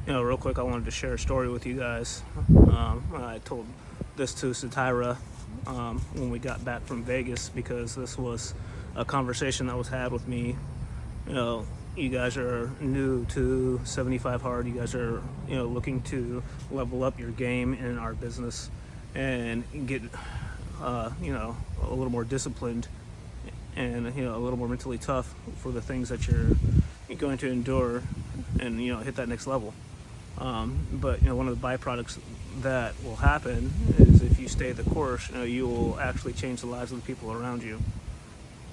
Real quick, I wanted to share a story with you guys. I told this to Satira when we got back from Vegas because this was a conversation that was had with me. You know, you guys are new to 75 Hard. You guys are, looking to level up your game in our business and get, a little more disciplined and, a little more mentally tough for the things that you're going to endure and, hit that next level. But one of the byproducts that will happen is if you stay the course, you will actually change the lives of the people around you.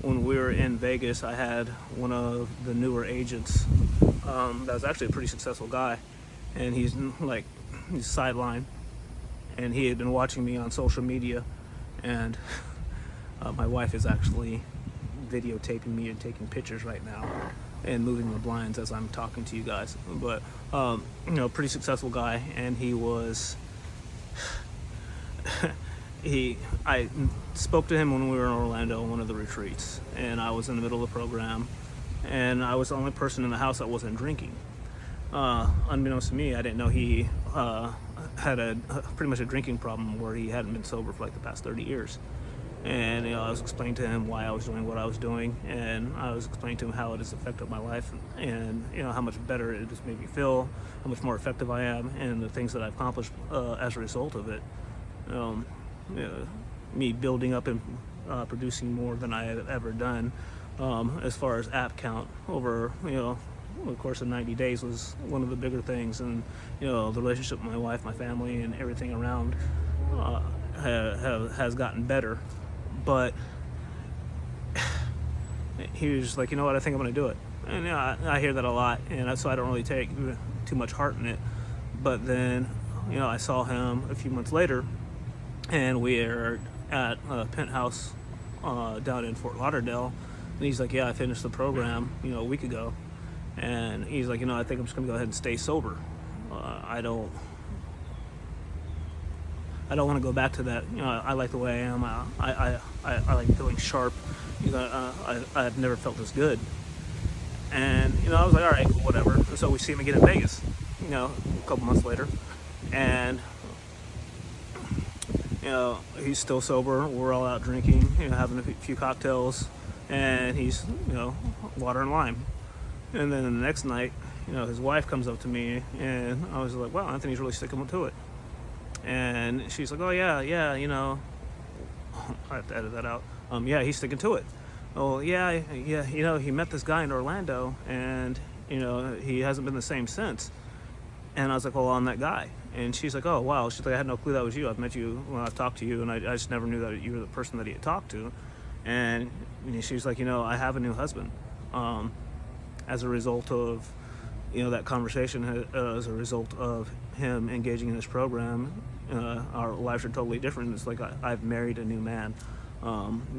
When we were in Vegas, I had one of the newer agents that was actually a pretty successful guy, and he's sidelined, and he had been watching me on social media, and my wife is actually videotaping me and taking pictures right now and moving the blinds as I'm talking to you guys. But pretty successful guy, and he was I spoke to him when we were in Orlando on one of the retreats, and I was in the middle of the program, and I was the only person in the house that wasn't drinking. Unbeknownst to me, I didn't know he had pretty much a drinking problem where he hadn't been sober for like the past 30 years. And I was explaining to him why I was doing what I was doing, and I was explaining to him how it has affected my life, and how much better it has made me feel, how much more effective I am, and the things that I've accomplished as a result of it. Me building up and producing more than I had ever done, as far as app count over the course of 90 days was one of the bigger things, and the relationship with my wife, my family, and everything around has gotten better. But he was like, I think I'm going to do it. And I hear that a lot, and so I don't really take too much heart in it. But then, I saw him a few months later, and we are at a penthouse down in Fort Lauderdale. And he's like, yeah, I finished the program, a week ago. And he's like, I think I'm just going to go ahead and stay sober. I don't want to go back to that. I like the way I am. I like feeling sharp. I've never felt this good. And I was like, all right, cool, whatever. And so we see him again in Vegas, a couple months later, and he's still sober. We're all out drinking, having a few cocktails, and he's water and lime. And then the next night, his wife comes up to me, and I was like, wow, Anthony's really sticking to it. And she's like, oh yeah, I have to edit that out. Yeah, he's sticking to it. Oh yeah, he met this guy in Orlando, and he hasn't been the same since. And I was like, well, I'm that guy. And she's like, oh wow. She's like, I had no clue that was you. I've met you when I've talked to you, and I just never knew that you were the person that he had talked to. And she's like, I have a new husband, as a result of that conversation, as a result of him engaging in this program. Our lives are totally different. It's like I've married a new man,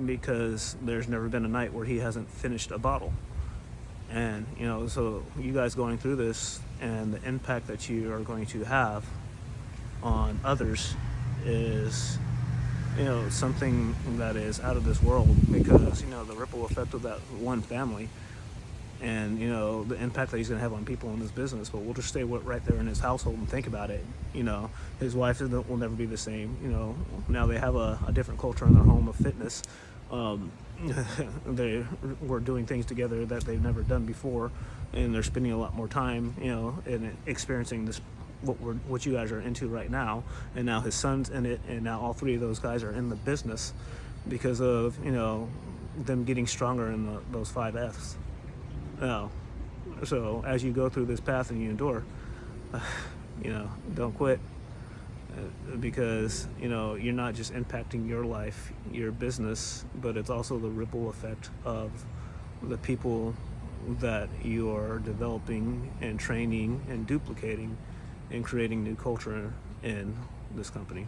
because there's never been a night where he hasn't finished a bottle. And so you guys going through this and the impact that you are going to have on others is something that is out of this world, because the ripple effect of that one family, and the impact that he's going to have on people in his business. But we'll just stay right there in his household and think about it. His wife will never be the same. Now they have a different culture in their home of fitness. They were doing things together that they've never done before, and they're spending a lot more time in experiencing this, what you guys are into right now. And now his son's in it, and now all three of those guys are in the business because of them getting stronger in those 5 F's. So as you go through this path and you endure, don't quit, because you're not just impacting your life, your business, but it's also the ripple effect of the people that you are developing and training and duplicating and creating new culture in this company.